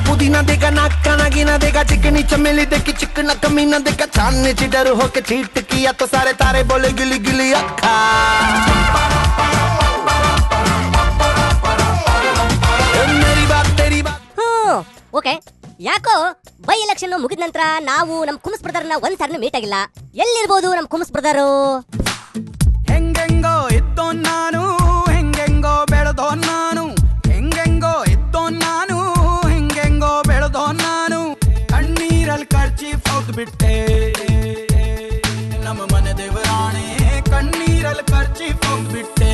पुदीना देगा नाका नागिना देगा चिकनी चमेली देखी चिकना कमीना देगा चांदनी चिडर होके चीट किया तो सारे तारे बोले गिली गिली अक्खा मेरी बात तेरी बात ಓಕೆ ಯಾಕೋ ಬೈ ಎಲೆಕ್ಷನ್ ಮುಗಿದ ನಂತರ ನಾವು ನಮ್ಮ ಕುಮ್ಸ್ ಬ್ರದರ್ನ ಒಂದ್ ಸಾರಿನೂ ಮೀಟ್ ಆಗಿಲ್ಲ. ಎಲ್ಲಿರ್ಬೋದು ನಮ್ಮ ಕುಮ್ಸ್ ಬ್ರದರು? ಹೆಂಗೆಂಗೋ ಇದ್ದೋ ನಾನು, ಹೆಂಗೆಂಗೋ ಬೆಳೆದೋ ನಾನು, ಹೆಂಗೆಂಗೋ ಇದ್ದೋ ನಾನು, ಹೆಂಗೆಂಗೋ ಬೆಳೆದೋ ನಾನು. ಕಣ್ಣೀರಲ್ಲಿ ಕರ್ಚಿ ಹೋಗ್ ಬಿಟ್ಟೆ ನಮ್ಮ ಮನೆ ದೇವರಾಣೆ, ಕಣ್ಣೀರಲ್ಲಿ ಕರ್ಚಿ ಹೋಗ್ ಬಿಟ್ಟೆ.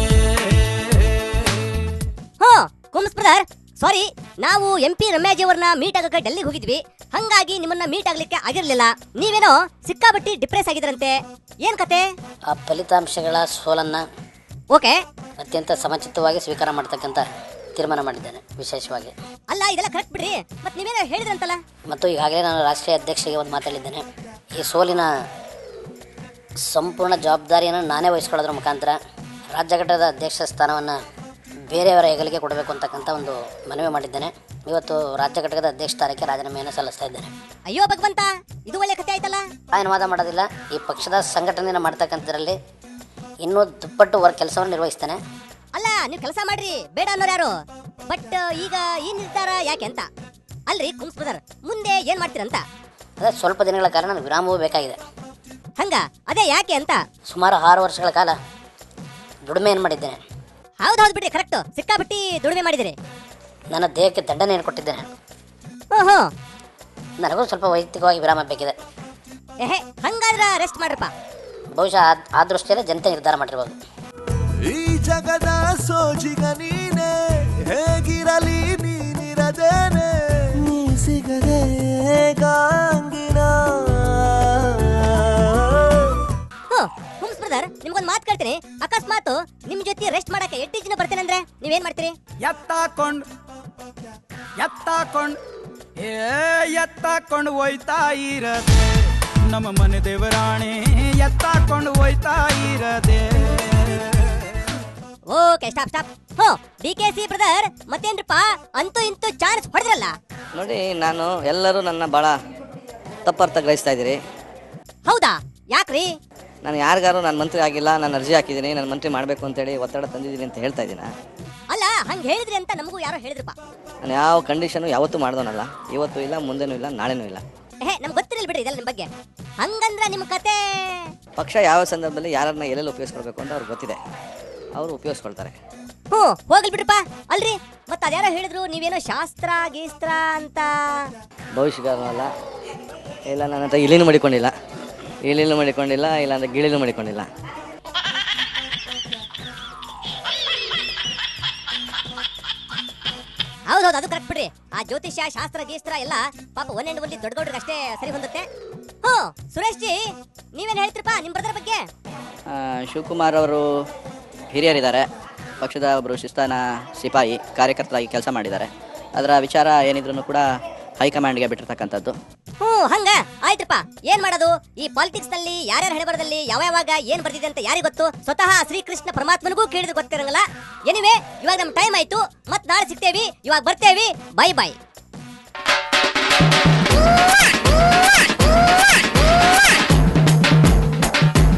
ಕುಮ್ಸ್ ಬ್ರದರ್ ಸಾರಿ, ನಾವು MP ರಮ್ಯಾಜಿ ಅವ್ರನ್ನ ಮೀಟ್ ಆಗಕ್ಕೆ ಡೆಲ್ಲಿಗೆ ಹೋಗಿದ್ವಿ. ಹಂಗಾಗಿ ನಿಮ್ಮನ್ನ ಮೀಟ್ ಆಗ್ಲಿಕ್ಕೆ ಆಗಿರ್ಲಿಲ್ಲ. ನೀವೇನೋ ಸಿಕ್ಕಾಬಟ್ಟಿ ಡಿಪ್ರೆಸ್ ಆಗಿದ್ರಂತೆ, ಏನ್ ಕತೆ? ಆ ಫಲಿತಾಂಶಗಳ ಸೋಲನ್ನ ಓಕೆ ಅತ್ಯಂತ ಸಮಚಿತ್ತವಾಗಿ ಸ್ವೀಕಾರ ಮಾಡ್ತಕ್ಕಂಥ ತೀರ್ಮಾನ ಮಾಡಿದ್ದೇನೆ ವಿಶೇಷವಾಗಿ. ಅಲ್ಲ ಇದೆಲ್ಲ ಕರೆಕ್ಟ್ ಬಿಡ್ರಿ, ಮತ್ತೆ ನೀವೇನೋ ಹೇಳಿದ್ರಂತಲ್ಲ. ಮತ್ತು ಈಗಾಗಲೇ ನಾನು ರಾಷ್ಟ್ರೀಯ ಅಧ್ಯಕ್ಷರಿಗೆ ಒಂದು ಮಾತಾಡಿದ್ದೇನೆ. ಈ ಸೋಲಿನ ಸಂಪೂರ್ಣ ಜವಾಬ್ದಾರಿಯನ್ನು ನಾನೇ ವಹಿಸ್ಕೊಳ್ಳೋದ್ರ ಮುಖಾಂತರ ರಾಜ್ಯ ಘಟಕದ ಅಧ್ಯಕ್ಷ ಸ್ಥಾನವನ್ನು ಬೇರೆಯವರ ಹೆಗಲಿಗೆ ಕೊಡಬೇಕು ಅಂತಕ್ಕಂಥ ಒಂದು ಮನವಿ ಮಾಡಿದ್ದೇನೆ. ಇವತ್ತು ರಾಜ್ಯ ಘಟಕದ ಅಧ್ಯಕ್ಷ ಸ್ಥಾನಕ್ಕೆ ರಾಜೀನಾಮೆಯನ್ನು ಸಲ್ಲಿಸ್ತಾ ಇದ್ದೇನೆ. ಅಯ್ಯೋ ಭಗವಂತ, ಇದು ಒಳ್ಳೆ ಕತೆ ಆಯ್ತಲ್ಲ. ಏನು ವಾದ ಮಾಡೋದಿಲ್ಲ. ಈ ಪಕ್ಷದ ಸಂಘಟನೆಯನ್ನು ಮಾಡ್ತಕ್ಕಂಥದ್ರಲ್ಲಿ ಇನ್ನೂ ದುಪ್ಪಟ್ಟು ಕೆಲಸವನ್ನು ನಿರ್ವಹಿಸ್ತೇನೆ. ಅಲ್ಲ ನೀವು ಕೆಲಸ ಮಾಡ್ರಿ, ಬೇಡ ಅನ್ನೋರು ಯಾರು? ಬಟ್ ಈಗ ಈ ನಿರ್ಧಾರ ಯಾಕೆ ಅಂತ ಅಲ್ರಿ ಕುಮ್ಸ್ ಬ್ರದರ್, ಮುಂದೆ ಏನ್ ಮಾಡ್ತೀರಂತ? ಅದೇ ಸ್ವಲ್ಪ ದಿನಗಳ ಕಾಲ ನನಗೆ ವಿರಾಮವೂ ಬೇಕಾಗಿದೆ. ಹಂಗ ಅದೇ ಯಾಕೆ ಅಂತ? ಸುಮಾರು 6 ವರ್ಷಗಳ ಕಾಲ ದುಡಿಮೆಯನ್ನು ಮಾಡಿದ್ದೇನೆ. ಹೌದು ಬಿಡ್ರಿ, ಕರೆಕ್ಟ್, ಸಿಕ್ಕಾಬಿಟ್ಟಿ ದುಡಿಮೆ ಮಾಡಿದಿರಿ. ನನ್ನ ದೇಹಕ್ಕೆ ದಂಡನೆಯನ್ನು ಕೊಟ್ಟಿದ್ದೇನೆ. ಓಹೋ, ನನಗೂ ಸ್ವಲ್ಪ ವೈಯಕ್ತಿಕವಾಗಿ ವಿರಾಮ ಬೇಕಿದೆ. ಹಂಗಾದ್ರೆ ರೆಸ್ಟ್ ಮಾಡ್ರಪ್ಪ. ಬಹುಶಃ ಆ ದೃಷ್ಟಿಯಲ್ಲೇ ಜನತೆ ನಿರ್ಧಾರ ಮಾಡಿರ್ಬೋದು. ಈ ಜಗದ ಸೋಜಿಗ ನೀನೆ, ಹೇಗಿರಲಿ ನೀನಿರದೇನೆ, ನೀ ಸಿಗದೆ ಗಾಂಗಿನ. ಕುಮ್ಸ್ ಬ್ರದರ್, ನಿಮ್ಗೊಂದು ಮಾತು ಕೇಳ್ತೀನಿ. ಅಕಸ್ಮಾತ್ ನಿಮ್ ಜೊತೆ ರೆಸ್ಟ್ ಮಾಡಕ್ಕೆ 8 ಜನ ಬರ್ತೇನೆ ಅಂದ್ರೆ ನೀವೇನ್ ಮಾಡ್ತೀರಿ? ಎತ್ತಾಕೊಂಡು ಹೋಯ್ತಾ ಇರದೆ ನಮ್ಮ ಮನೆ ದೇವರಾಣೆ, ಎತ್ತಾಕೊಂಡು ಹೋಯ್ತಾ ಇರದೆ. Okay stop. DKC ಬ್ರದರ್, ಮತ್ತೇನ್ರಪ್ಪ ಅಂತೂ ಇಂತೂ ಚಾನ್ಸ್ ಹೊಡೆದ್ರಲ್ಲ. ನೋಡಿ, ನಾನು ಎಲ್ಲರೂ ನನ್ನ ಭಾಳ ತಪ್ಪರ್ಥ ಗ್ರಹಿಸ್ತಾ ಇದ್ದೀರಿ. ಹೌದಾ? ಯಾಕ್ರಿ? ನಾನು ಯಾರಿಗಾರು ನಾನು ಮಂತ್ರಿ ಆಗಿಲ್ಲ, ನಾನು ಅರ್ಜಿ ಹಾಕಿದ್ದೀನಿ, ನಾನು ಮಂತ್ರಿ ಮಾಡಬೇಕು ಅಂತೇಳಿ ಒತ್ತಡ ತಂದಿದ್ದೀನಿ ಅಂತ ಹೇಳ್ತಾ ಇದ್ದೀನ? ಅಲ್ಲ, ಹಂಗೆ ಹೇಳಿದ್ರಿ ಅಂತ ನಮಗೂ ಯಾರೋ ಹೇಳಿದ್ರಪ್ಪ. ನಾನು ಯಾವ ಕಂಡೀಷನು ಯಾವತ್ತೂ ಮಾಡ್ದೋನಲ್ಲ. ಇವತ್ತು ಇಲ್ಲ, ಮುಂದೆನೂ ಇಲ್ಲ, ನಾಳೆನೂ ಇಲ್ಲ. ನಮ್ಗೆ ಗೊತ್ತಿರಲಿಲ್ಲ ಬಿಡ್ರಿ ಇದೆಲ್ಲ ನಿಮ್ಮ ಬಗ್ಗೆ. ಹಂಗಂದ್ರೆ ನಿಮ್ಮ ಕತೆ ಪಕ್ಷ ಯಾವ ಸಂದರ್ಭದಲ್ಲಿ ಯಾರನ್ನ ಎಲ್ಲೆಲ್ಲಿ ಉಪಯೋಗಿಸ್ಕೊಳ್ಬೇಕು ಅಂತ ಅವ್ರಿಗೆ ಗೊತ್ತಿದೆ, ಅವರು ಉಪಯೋಗಿಸ್ಕೊಳ್ತಾರೆ. ಹೋಗ್ಲಿ ಬಿಡ್ರಪ್ಪ. ಅಲ್ರಿ, ಮತ್ತೆ ಅದ್ಯಾರೋ ಹೇಳಿದ್ರು ನೀವೇನೋ ಶಾಸ್ತ್ರ ಗೀಸ್ತ್ರ ಅಂತ. ಭವಿಷ್ಯಗಾರನಲ್ಲ, ಇಲ್ಲ ನನ್ನ ಹತ್ರ ಇಲ್ಲಿನೂ ಮಾಡಿಕೊಂಡಿಲ್ಲ, ಇಲ್ಲ ಅಂದರೆ ಗಿಳಿನೂ ಮಾಡಿಕೊಂಡಿಲ್ಲ. ಹೌದು, ಅದು ಕರೆಕ್ಟ್ ಬಿಡ್ರಿ. ಆ ಜ್ಯೋತಿಷ್ಯ ಶಾಸ್ತ್ರ ಗೀಸ್ತ್ರ ಎಲ್ಲ ಪಾಪ ಒಂದೆಂಡು ಒಂದು ದೊಡ್ಡಗೌಡ್ರಿಗೆ ಅಷ್ಟೇ ಸರಿ ಹೊಂದುತ್ತೆ. ಸುರೇಶ್ ಜಿ, ನೀವೇನು ಹೇಳ್ತೀರಪ್ಪ ನಿಮ್ಮ ಬ್ರದರ್ ಬಗ್ಗೆ? ಶಿವಕುಮಾರ್ ಅವರು ಹಿರಿಯರಿದ್ದಾರೆ, ಪಕ್ಷದ ಒಬ್ಬರು ಶಿಸ್ತಾನ ಸಿಪಾಯಿ ಕಾರ್ಯಕರ್ತರಾಗಿ ಕೆಲಸ ಮಾಡಿದ್ದಾರೆ. ಅದರ ವಿಚಾರ ಏನಿದ್ರು ಕೂಡ ಹೈಕಮಾಂಡ್ಗೆ ಬಿಟ್ಟಿರ್ತಕ್ಕಂಥದ್ದು. ಹಂಗ ಆಯ್ತಪ್ಪ. ಏನ್ ಮಾಡೋದು, ಈ ಪಾಲಿಟಿಕ್ಸ್ ನಲ್ಲಿ ಯಾರ್ಯಾರ ಹಣೆಬರದಲ್ಲಿ ಯಾವಾಗ ಏನ್ ಬರ್ತಿದೆ ಅಂತ ಯಾರಿಗ ಗೊತ್ತು? ಸ್ವತಃ ಶ್ರೀಕೃಷ್ಣ ಪರಮಾತ್ಮನಿಗೂ ಕೇಳಿದ್ರೆ ಗೊತ್ತಿರಂಗಲ್ಲ. ಎನಿವೆ, ಇವಾಗ ನಮ್ ಟೈಮ್ ಆಯ್ತು, ಮತ್ ನಾಳೆ ಸಿಗ್ತೇವಿ. ಇವಾಗ ಬರ್ತೇವಿ. ಬೈ.